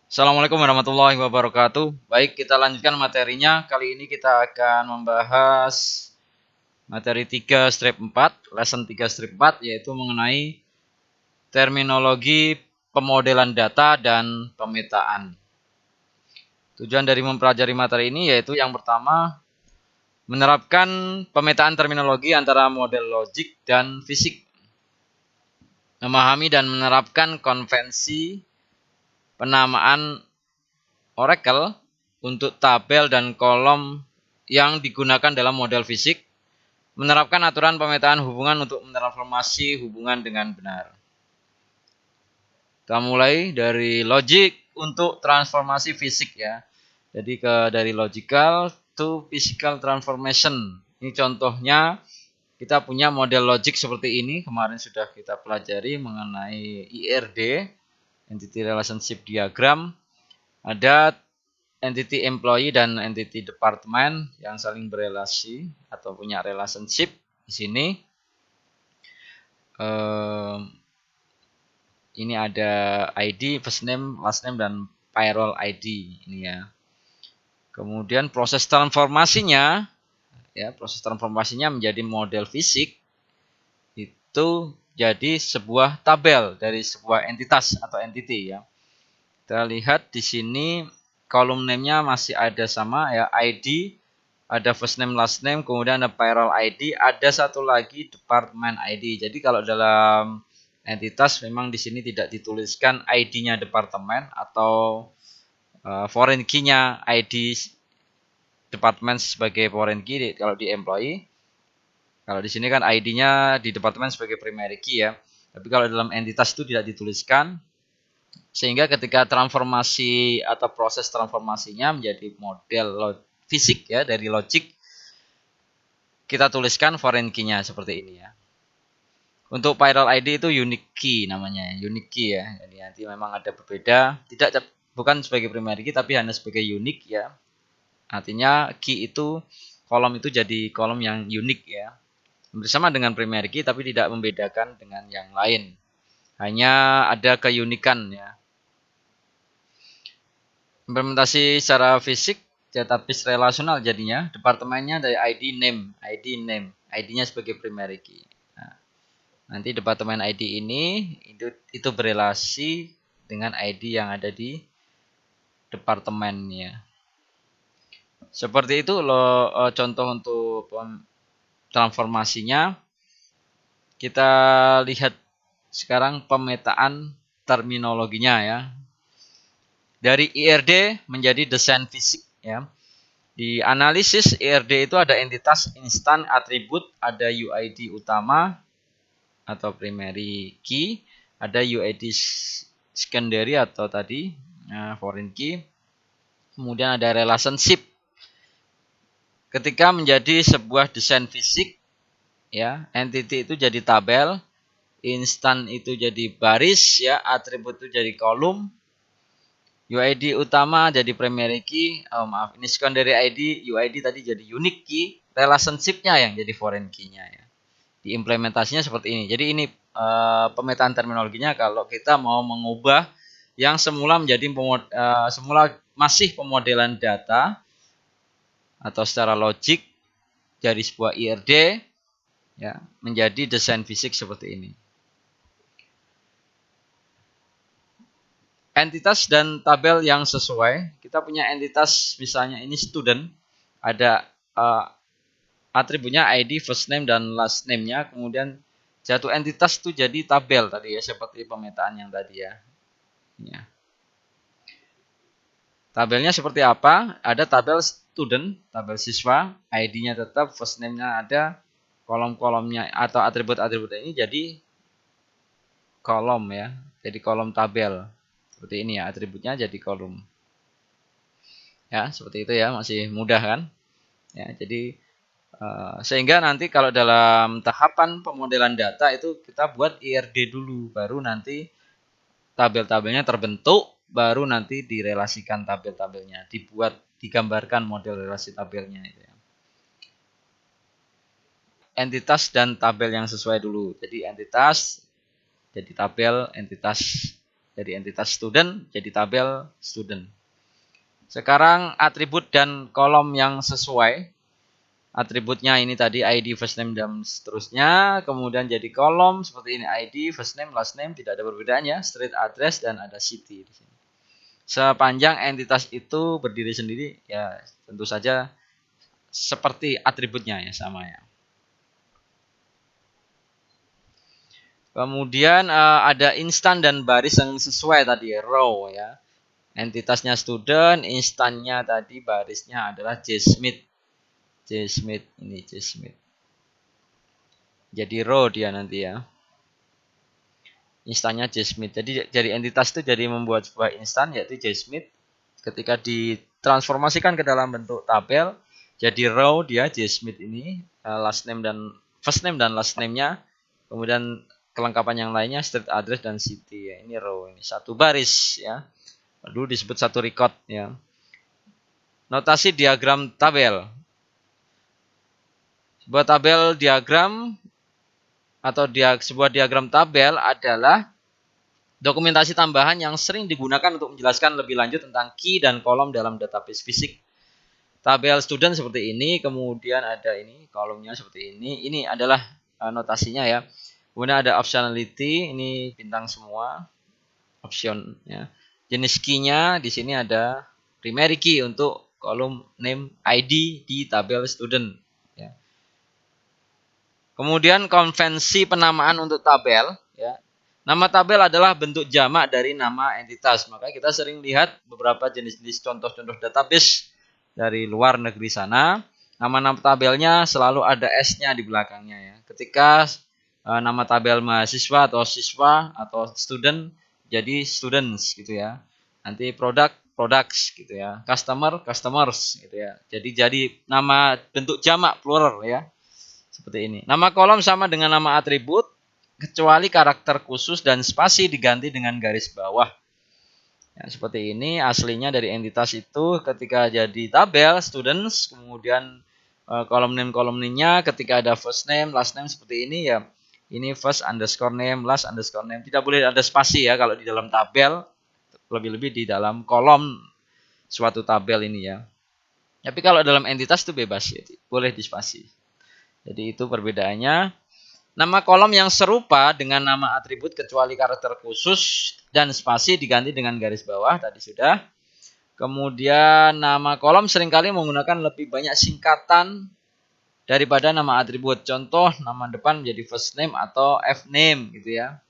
Assalamualaikum warahmatullahi wabarakatuh. Baik, kita lanjutkan materinya. Kali ini kita akan membahas materi 3 strip 4, lesson 3 strip 4, yaitu mengenai terminologi pemodelan data dan pemetaan. Tujuan dari mempelajari materi ini yaitu yang pertama, menerapkan pemetaan terminologi antara model logik dan fisik. Memahami dan menerapkan konvensi penamaan Oracle untuk tabel dan kolom yang digunakan dalam model fisik, menerapkan aturan pemetaan hubungan untuk mentransformasi hubungan dengan benar. Kita mulai dari logic untuk transformasi fisik ya. Jadi dari logical to physical transformation. Ini contohnya kita punya model logic seperti ini. Kemarin sudah kita pelajari mengenai IRD, Entity Relationship Diagram. Ada entity employee dan entity department yang saling berelasi atau punya relationship di sini. Ini ada ID, first name, last name, dan payroll ID ini ya. Kemudian proses transformasinya menjadi model fisik itu jadi sebuah tabel dari sebuah entitas atau entity ya. Kita lihat di sini kolom name-nya masih ada sama ya, ID, ada first name, last name, kemudian ada payroll ID, ada satu lagi department ID. Jadi kalau dalam entitas memang di sini tidak dituliskan ID-nya departemen atau foreign key-nya ID departemen sebagai foreign key kalau di employee. Kalau di sini kan ID-nya di departemen sebagai primary key ya. Tapi kalau dalam entitas itu tidak dituliskan. Sehingga ketika transformasi atau proses transformasinya menjadi model fisik ya dari logic, kita tuliskan foreign key-nya seperti ini ya. Untuk payroll ID itu unique key namanya, unique key ya. Jadi nanti memang ada berbeda, bukan sebagai primary key tapi hanya sebagai unique ya. Artinya key itu kolom itu jadi kolom yang unik ya. Bersama dengan primary key tapi tidak membedakan dengan yang lain. Hanya ada keunikan ya. Implementasi secara fisik database relasional jadinya, departemennya dari ID name, ID-nya sebagai primary key. Nanti departemen ID ini itu berelasi dengan ID yang ada di departemennya. Seperti itu loh contoh untuk transformasinya. Kita lihat sekarang pemetaan terminologinya ya. Dari IRD menjadi desain fisik ya. Di analisis IRD itu ada entitas, instan, atribut, ada UID utama atau primary key, ada UID secondary atau tadi foreign key, kemudian ada relationship. Ketika menjadi sebuah desain fisik, ya, entity itu jadi tabel, instan itu jadi baris, ya, atribut itu jadi kolom, UID utama jadi primary key, ini secondary ID, UID tadi jadi unique key, relationship-nya yang jadi foreign key-nya ya. Diimplementasinya seperti ini. Jadi ini pemetaan terminologinya kalau kita mau mengubah yang semula menjadi semula masih pemodelan data atau secara logik dari sebuah IRD ya menjadi desain fisik seperti ini. Entitas dan tabel yang sesuai. Kita punya entitas misalnya ini student, ada atributnya ID, first name, dan last name-nya. Kemudian satu entitas itu jadi tabel tadi ya, seperti pemetaan yang tadi ya. Ya. Tabelnya seperti apa? Ada tabel student, tabel siswa, ID-nya tetap, first name-nya ada, kolom-kolomnya atau atribut-atribut ini jadi kolom ya. Jadi kolom tabel. Seperti ini ya, atributnya jadi kolom. Ya, seperti itu ya, masih mudah kan? Ya, jadi sehingga nanti kalau dalam tahapan pemodelan data itu kita buat IRD dulu, baru nanti tabel-tabelnya terbentuk, baru nanti direlasikan tabel-tabelnya, digambarkan model relasi tabelnya itu ya. Entitas dan tabel yang sesuai dulu. Jadi entitas jadi tabel, entitas dari entitas student jadi tabel student. Sekarang atribut dan kolom yang sesuai. Atributnya ini tadi ID, first name, dan seterusnya. Kemudian jadi kolom seperti ini, ID, first name, last name, tidak ada perbedaannya, street address, dan ada city di sini. Sepanjang entitas itu berdiri sendiri, ya tentu saja seperti atributnya ya, sama ya. Kemudian ada instan dan baris yang sesuai tadi, row ya. Entitasnya student, instannya tadi barisnya adalah JSmith. JSmith ini JSmith. Jadi row dia nanti ya. Instannya JSmith. Jadi dari entitas itu jadi membuat sebuah instan yaitu JSmith. Ketika ditransformasikan ke dalam bentuk tabel, jadi row dia JSmith ini, last name dan first name dan last name-nya. Kemudian kelengkapan yang lainnya street address dan city ya. Ini row, ini satu baris ya. Dulu disebut satu record ya. Notasi diagram tabel. Sebuah tabel diagram atau sebuah diagram tabel adalah dokumentasi tambahan yang sering digunakan untuk menjelaskan lebih lanjut tentang key dan kolom dalam database fisik. Tabel student seperti ini, kemudian ada ini kolomnya seperti ini. Ini adalah notasinya ya. Kemudian ada optionality, ini bintang semua, option ya. Jenis key-nya di sini ada primary key untuk kolom name ID di tabel student. Ya. Kemudian konvensi penamaan untuk tabel. Ya. Nama tabel adalah bentuk jamak dari nama entitas. Maka kita sering lihat beberapa jenis-jenis contoh-contoh database dari luar negeri sana. Nama-nama tabelnya selalu ada S-nya di belakangnya. Ya. Ketika nama tabel mahasiswa atau siswa atau student jadi students gitu ya. Nanti product, products gitu ya. Customer, customers gitu ya. Jadi nama bentuk jamak plural ya. Seperti ini. Nama kolom sama dengan nama atribut kecuali karakter khusus dan spasi diganti dengan garis bawah. Ya, seperti ini aslinya dari entitas itu ketika jadi tabel students, kemudian kolom name-nya ketika ada first name, last name seperti ini ya. Ini first underscore name, last underscore name. Tidak boleh ada spasi ya kalau di dalam tabel. Lebih-lebih di dalam kolom suatu tabel ini ya. Tapi kalau dalam entitas itu bebas ya. Boleh di spasi. Jadi itu perbedaannya. Nama kolom yang serupa dengan nama atribut kecuali karakter khusus dan spasi diganti dengan garis bawah. Tadi sudah. Kemudian nama kolom seringkali menggunakan lebih banyak singkatan daripada nama atribut. Contoh nama depan menjadi first name atau F name gitu ya.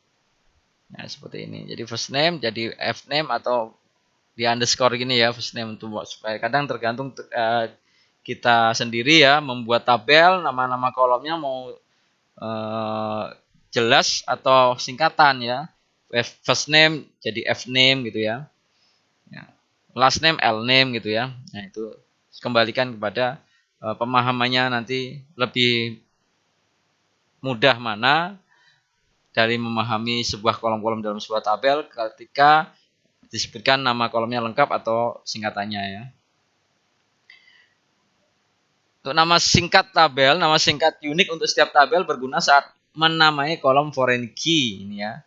Nah, seperti ini. Jadi first name jadi F name atau di underscore gini ya, first name untuk supaya kadang tergantung kita sendiri ya membuat tabel nama-nama kolomnya mau jelas atau singkatan ya. First name jadi F name gitu ya. Last name L name gitu ya. Nah, itu kembalikan kepada pemahamannya nanti lebih mudah mana dari memahami sebuah kolom-kolom dalam sebuah tabel ketika disebutkan nama kolomnya lengkap atau singkatannya ya. Untuk nama singkat tabel, nama singkat unik untuk setiap tabel berguna saat menamai kolom foreign key ini ya.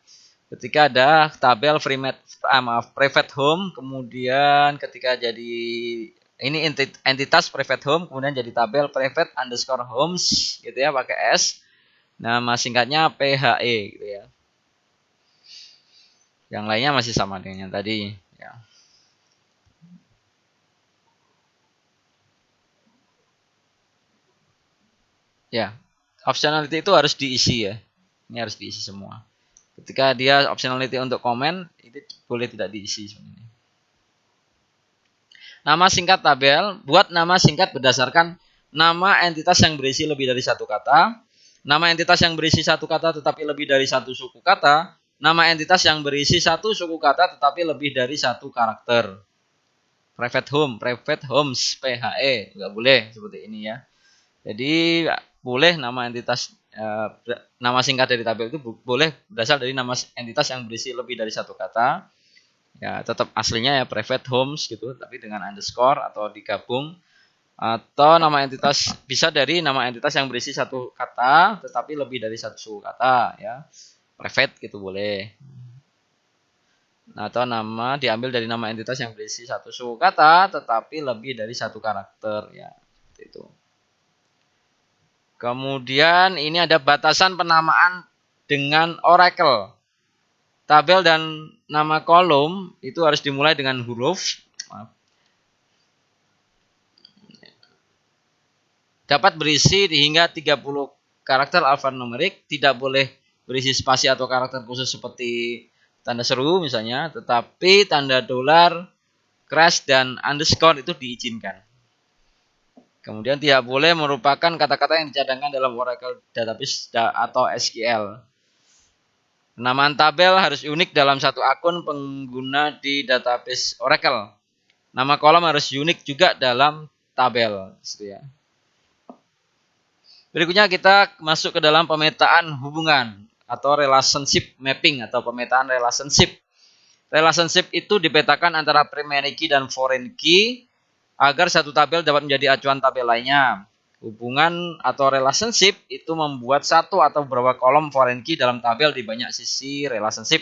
Ketika ada tabel private home, kemudian ketika jadi ini entitas private home, kemudian jadi tabel private underscore homes gitu ya pakai S. Nama singkatnya PHE gitu ya. Yang lainnya masih sama dengan yang tadi ya. Ya, optionality itu harus diisi ya. Ini harus diisi semua. Ketika dia optionality untuk komen, itu boleh tidak diisi sebenarnya. Nama singkat tabel, buat nama singkat berdasarkan nama entitas yang berisi lebih dari satu kata, nama entitas yang berisi satu kata tetapi lebih dari satu suku kata, nama entitas yang berisi satu suku kata tetapi lebih dari satu karakter. Private home, private homes, PHE, nggak boleh seperti ini ya. Jadi boleh nama entitas nama singkat dari tabel itu boleh berasal dari nama entitas yang berisi lebih dari satu kata. Ya, tetap aslinya ya private homes gitu, tapi dengan underscore atau digabung. Atau nama entitas bisa dari nama entitas yang berisi satu kata tetapi lebih dari satu suku kata ya. Private gitu boleh. atau nama diambil dari nama entitas yang berisi satu suku kata tetapi lebih dari satu karakter ya, seperti itu. Kemudian ini ada batasan penamaan dengan oracle. Tabel dan nama kolom itu harus dimulai dengan huruf. Dapat berisi hingga 30 karakter alfanumerik, tidak boleh berisi spasi atau karakter khusus seperti tanda seru misalnya, tetapi tanda dolar, crash, dan underscore itu diizinkan. Kemudian tidak boleh merupakan kata-kata yang dicadangkan dalam Oracle Database atau SQL. Penamaan tabel harus unik dalam satu akun pengguna di database Oracle. Nama kolom harus unik juga dalam tabel. Gitu ya. Berikutnya kita masuk ke dalam pemetaan hubungan atau relationship mapping atau pemetaan relationship. Relationship itu dipetakan antara primary key dan foreign key agar satu tabel dapat menjadi acuan tabel lainnya. Hubungan atau relationship itu membuat satu atau beberapa kolom foreign key dalam tabel di banyak sisi relationship.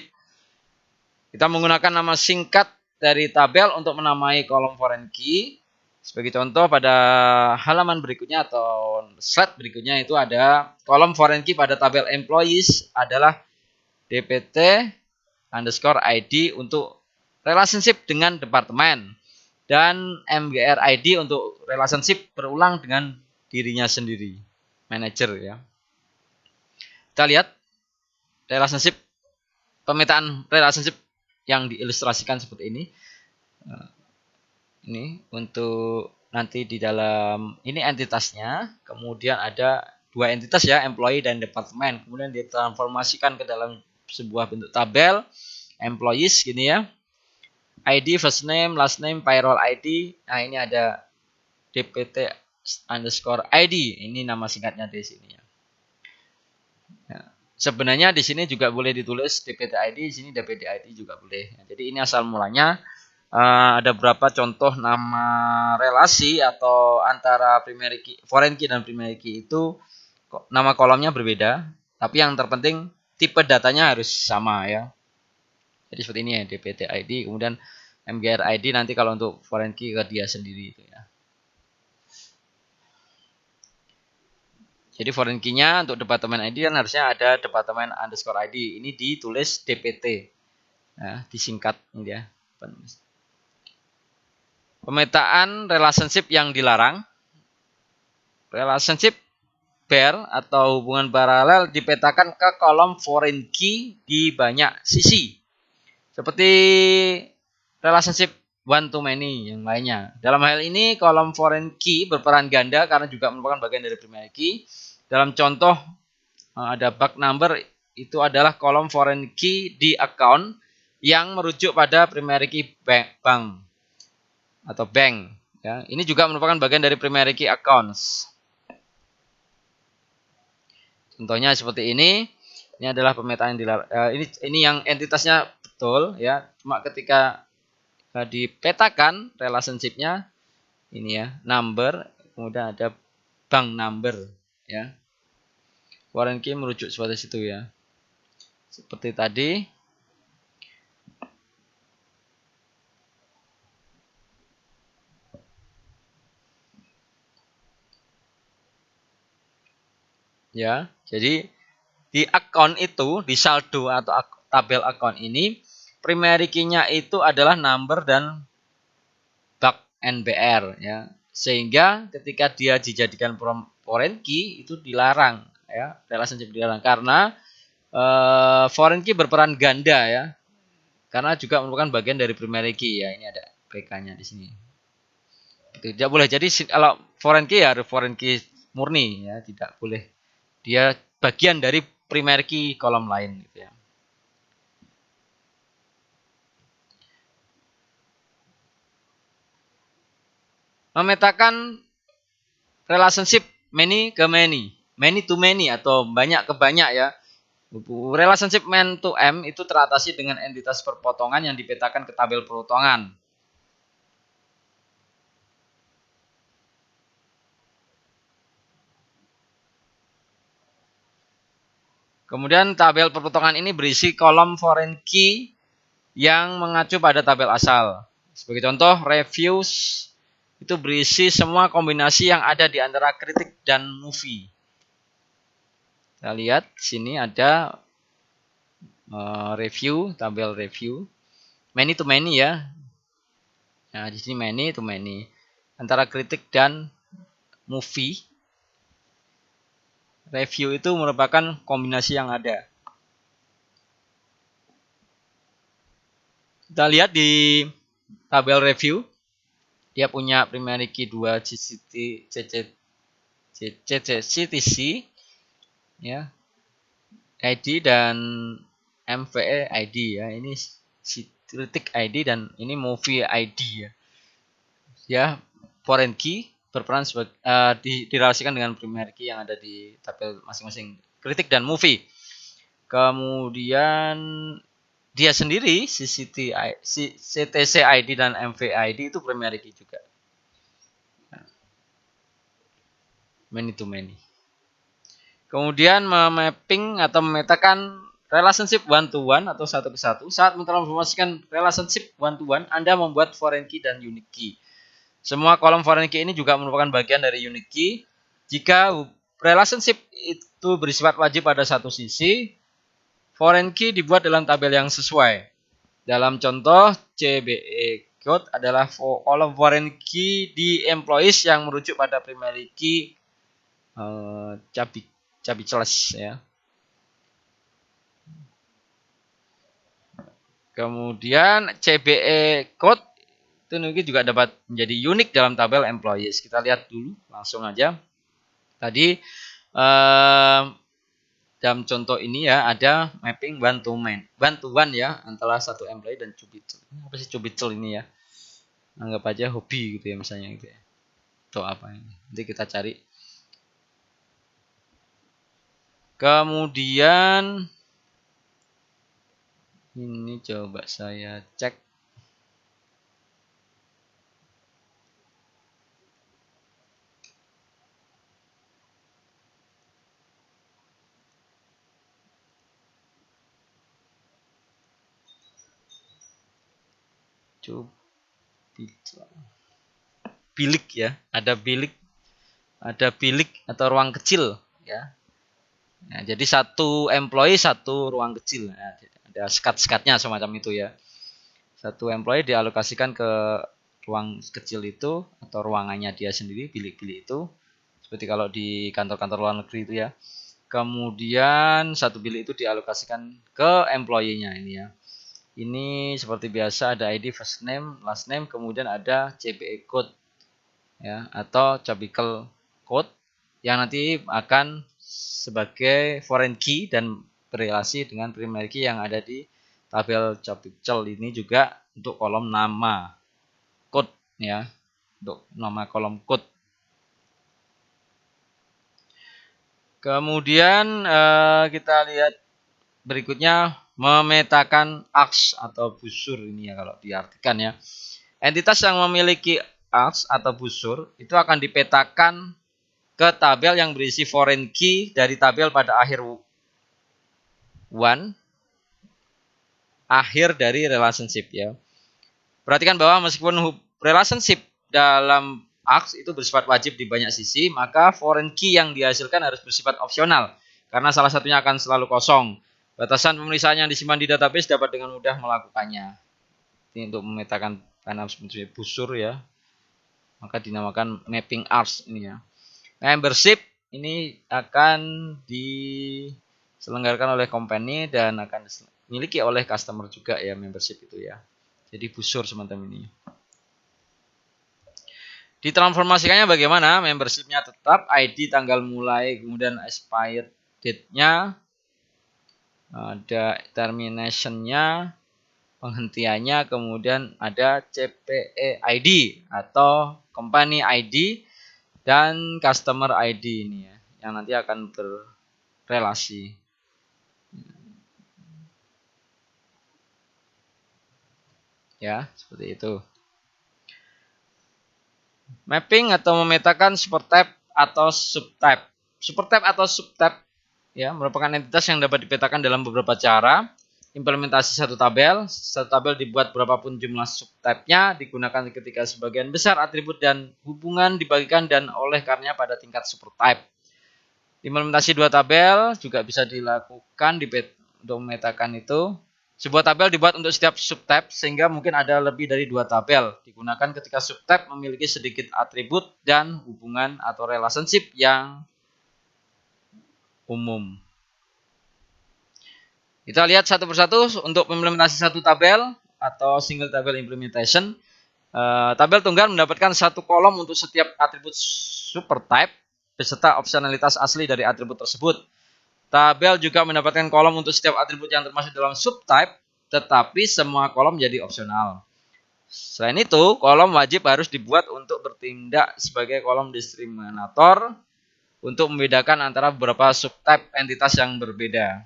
Kita menggunakan nama singkat dari tabel untuk menamai kolom foreign key. Sebagai contoh pada halaman berikutnya atau slide berikutnya itu ada kolom foreign key pada tabel employees adalah dpt underscore id untuk relationship dengan departemen dan mgr id untuk relationship berulang dengan dirinya sendiri, manager ya. Kita lihat relationship, pemetaan relationship yang diilustrasikan seperti ini. Ini untuk nanti di dalam ini entitasnya, kemudian ada dua entitas ya, employee dan departemen. Kemudian ditransformasikan ke dalam sebuah bentuk tabel employees gini ya. ID, first name, last name, payroll ID. Nah, ini ada dpt underscore ID. Ini nama singkatnya di sini ya. Ya. Sebenarnya di sini juga boleh ditulis dpt ID, di sini dpt ID juga boleh. Jadi ini asal mulanya. Ada beberapa contoh nama relasi atau antara primary key, foreign key dan primary key itu nama kolomnya berbeda, tapi yang terpenting tipe datanya harus sama ya. Jadi seperti ini ya, dpt ID, kemudian mgr ID nanti kalau untuk foreign key ke dia sendiri itu ya. Jadi foreign key-nya untuk departemen ID kan harusnya ada departemen underscore ID. Ini ditulis dpt, ya, disingkat ini ya. Pemetaan relationship yang dilarang. Relationship pair atau hubungan paralel dipetakan ke kolom foreign key di banyak sisi. Seperti relationship one to many yang lainnya. Dalam hal ini kolom foreign key berperan ganda karena juga merupakan bagian dari primary key. Dalam contoh ada bug number itu adalah kolom foreign key di account yang merujuk pada primary key bank atau bank ya. Ini juga merupakan bagian dari primary key accounts. Contohnya seperti ini. Ini adalah pemetaan yang dilarang. Ini yang entitasnya betul ya. Cuma ketika dipetakan relationship-nya ini ya, number, kemudian ada bank number ya. Foreign key merujuk seperti situ ya. Seperti tadi. Ya, jadi di account itu, di saldo atau tabel account ini, primary key-nya itu adalah number dan bug NBR ya. Sehingga ketika dia dijadikan foreign key itu dilarang ya, relationship dilarang karena foreign key berperan ganda ya. Karena juga merupakan bagian dari primary key ya. Ini ada PK-nya di sini. Tidak boleh jadi kalau foreign key ya foreign key murni ya, tidak boleh. Dia bagian dari primary key kolom lain gitu ya. Memetakan relationship many ke many to many atau banyak ke banyak ya. Relationship man to m itu teratasi dengan entitas perpotongan yang dipetakan ke tabel perpotongan. Kemudian tabel perpotongan ini berisi kolom foreign key yang mengacu pada tabel asal. Sebagai contoh, reviews itu berisi semua kombinasi yang ada di antara kritik dan movie. Kita lihat di sini ada review, tabel review, many to many ya. Nah, di sini many to many. Antara kritik dan movie, review itu merupakan kombinasi yang ada. Kita lihat di tabel review, dia punya primary key 2 CTC ya, ID dan MVE ID ya. Ini kritik ID dan ini movie ID ya. Ya, foreign key berperan sebagai direlasikan dengan primary key yang ada di tabel masing-masing kritik dan movie. Kemudian dia sendiri CTC ID dan MV ID itu primary key juga. Many to many. Kemudian memapping atau memetakan relationship one to one atau satu ke satu. Saat mentransformasikan relationship one to one, Anda membuat foreign key dan unique key. Semua kolom foreign key ini juga merupakan bagian dari unique key. Jika relationship itu bersifat wajib pada satu sisi, foreign key dibuat dalam tabel yang sesuai. Dalam contoh, CBE code adalah kolom foreign key di employees yang merujuk pada primary key cabi celas ya. Kemudian CBE code itu mungkin juga dapat menjadi unik dalam tabel employees. Kita lihat dulu langsung aja. Tadi dalam contoh ini ya ada mapping one to one ya antara satu employee dan Cubicel. Apa sih Cubicel ini ya? Anggap aja hobi gitu ya misalnya gitu ya. Atau apa ini? Nanti kita cari. Kemudian ini coba saya cek. Bilik ya, ada bilik atau ruang kecil ya. Nah, jadi satu employee satu ruang kecil. Nah, ada sekat-sekatnya semacam itu ya. Satu employee dialokasikan ke ruang kecil itu atau ruangannya dia sendiri, bilik-bilik itu. Seperti kalau di kantor-kantor luar negeri itu ya. Kemudian satu bilik itu dialokasikan ke employee-nya ini ya. Ini seperti biasa ada ID first name, last name, kemudian ada CBE code ya atau cubicle code yang nanti akan sebagai foreign key dan berrelasi dengan primary key yang ada di tabel cubicle ini juga untuk kolom nama code ya, untuk nama kolom code. Kemudian kita lihat berikutnya memetakan aks atau busur ini ya kalau diartikan ya. Entitas yang memiliki aks atau busur itu akan dipetakan ke tabel yang berisi foreign key dari tabel pada akhir one, akhir dari relationship ya. Perhatikan bahwa meskipun relationship dalam aks itu bersifat wajib di banyak sisi, maka foreign key yang dihasilkan harus bersifat opsional karena salah satunya akan selalu kosong. Batasan pemeriksaan yang disimpan di database dapat dengan mudah melakukannya. Ini untuk memetakan karena busur ya, maka dinamakan mapping ars ini ya. Membership ini akan diselenggarakan oleh company dan akan dimiliki oleh customer juga ya, membership itu ya. Jadi busur semacam ini. Ditransformasikannya bagaimana? Membershipnya tetap, ID tanggal mulai, kemudian expired date-nya, ada termination-nya, penghentiannya, kemudian ada CPE ID atau company ID dan customer ID ini ya, yang nanti akan berrelasi. Ya, seperti itu. Mapping atau memetakan supertype atau subtype. Supertype atau subtype ya merupakan entitas yang dapat dipetakan dalam beberapa cara. implementasi satu tabel. Satu tabel dibuat berapapun jumlah subtype-nya, digunakan ketika sebagian besar atribut dan hubungan dibagikan dan oleh karenanya pada tingkat supertype. Implementasi dua tabel juga bisa dilakukan untuk memetakan itu. Sebuah tabel dibuat untuk setiap subtype sehingga mungkin ada lebih dari dua tabel. Digunakan ketika subtype memiliki sedikit atribut dan hubungan atau relationship yang umum. Kita lihat satu persatu untuk implementasi satu tabel atau single table implementation. Tabel tunggal mendapatkan satu kolom untuk setiap atribut supertype beserta opsionalitas asli dari atribut tersebut. Tabel juga mendapatkan kolom untuk setiap atribut yang termasuk dalam subtype, tetapi semua kolom jadi opsional. Selain itu, kolom wajib harus dibuat untuk bertindak sebagai kolom diskriminator untuk membedakan antara beberapa subtype entitas yang berbeda.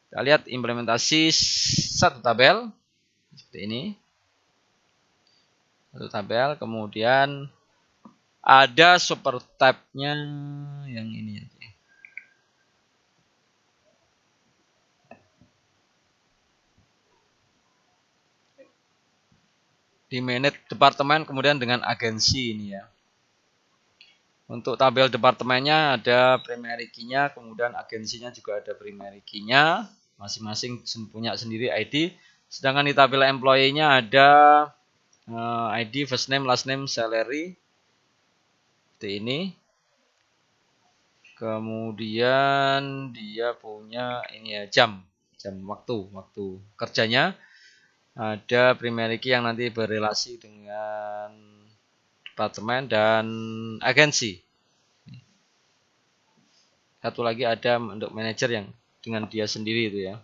Kita lihat implementasi satu tabel seperti ini. Satu tabel, kemudian ada supertype-nya yang ini. Di manage departemen kemudian dengan agensi ini ya. Untuk tabel departemennya ada primary key-nya, kemudian agensinya juga ada primary key-nya, masing-masing punya sendiri ID. Sedangkan di tabel employee-nya ada ID, first name, last name, salary. Seperti ini. Kemudian dia punya ini ya, jam waktu kerjanya. Ada primary key yang nanti berrelasi dengan departemen dan agensi. Satu lagi ada untuk manajer yang dengan dia sendiri itu ya.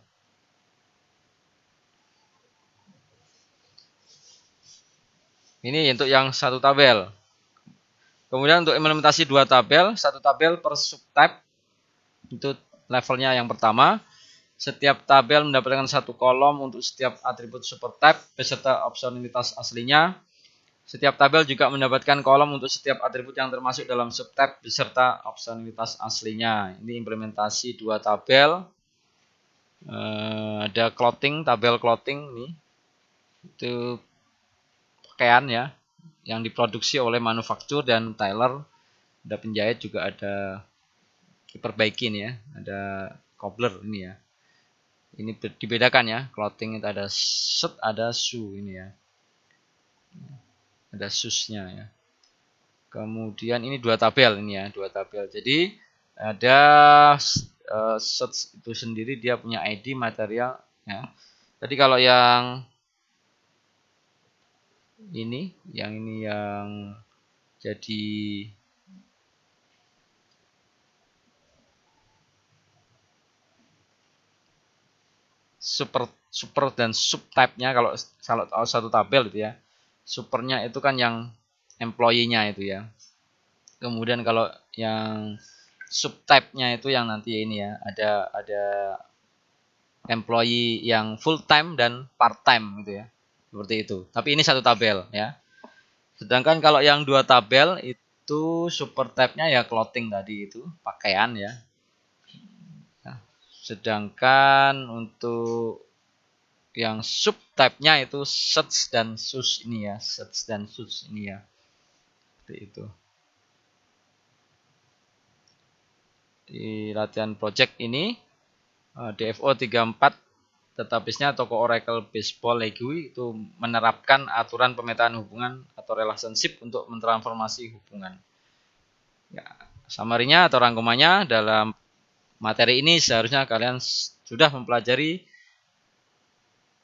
Ini untuk yang satu tabel. Kemudian untuk implementasi dua tabel, satu tabel per subtype. Itu levelnya yang pertama. Setiap tabel mendapatkan satu kolom untuk setiap atribut supertype beserta opsionalitas aslinya. Setiap tabel juga mendapatkan kolom untuk setiap atribut yang termasuk dalam subtype beserta opsionalitas aslinya. Ini implementasi dua tabel. Ada clothing, tabel clothing ini. Itu pakaian ya, yang diproduksi oleh manufaktur dan tailor. Ada penjahit juga ada diperbaiki nih ya. Ada cobbler ini ya. Ini dibedakan ya, clothing itu ada shirt, ada shoe ini ya. Ada shoes-nya ya. Kemudian ini dua tabel ini ya, dua tabel. Jadi ada shirt itu sendiri dia punya ID material ya. Jadi kalau yang ini yang jadi super dan subtype-nya kalau satu tabel itu ya. Supernya itu kan yang employee-nya itu ya. Kemudian kalau yang subtype-nya itu yang nanti ini ya, ada employee yang full time dan part time gitu ya. Seperti itu. Tapi ini satu tabel ya. Sedangkan kalau yang dua tabel itu super type-nya ya clothing tadi itu, pakaian ya. Sedangkan untuk yang subtype-nya itu shirts dan shoes ini ya, shirts dan shoes ini ya. Seperti itu. Di latihan project ini DFO 34 database-nya toko Oracle Baseball League itu menerapkan aturan pemetaan hubungan atau relationship untuk mentransformasi hubungan. Ya, summary-nya atau rangkumannya dalam materi ini seharusnya kalian sudah mempelajari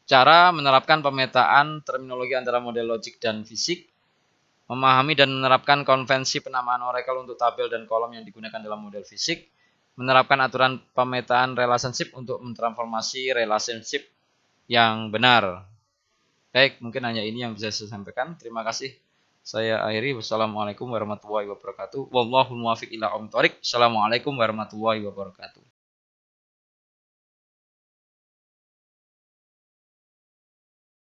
cara menerapkan pemetaan terminologi antara model logik dan fisik, memahami dan menerapkan konvensi penamaan Oracle untuk tabel dan kolom yang digunakan dalam model fisik, menerapkan aturan pemetaan relationship untuk mentransformasi relationship yang benar. Baik, mungkin hanya ini yang bisa saya sampaikan. Terima kasih. Saya akhiri. Wassalamualaikum warahmatullahi wabarakatuh. Wallahul muwaffiq ila aqwamit thoriq. Assalamualaikum warahmatullahi wabarakatuh.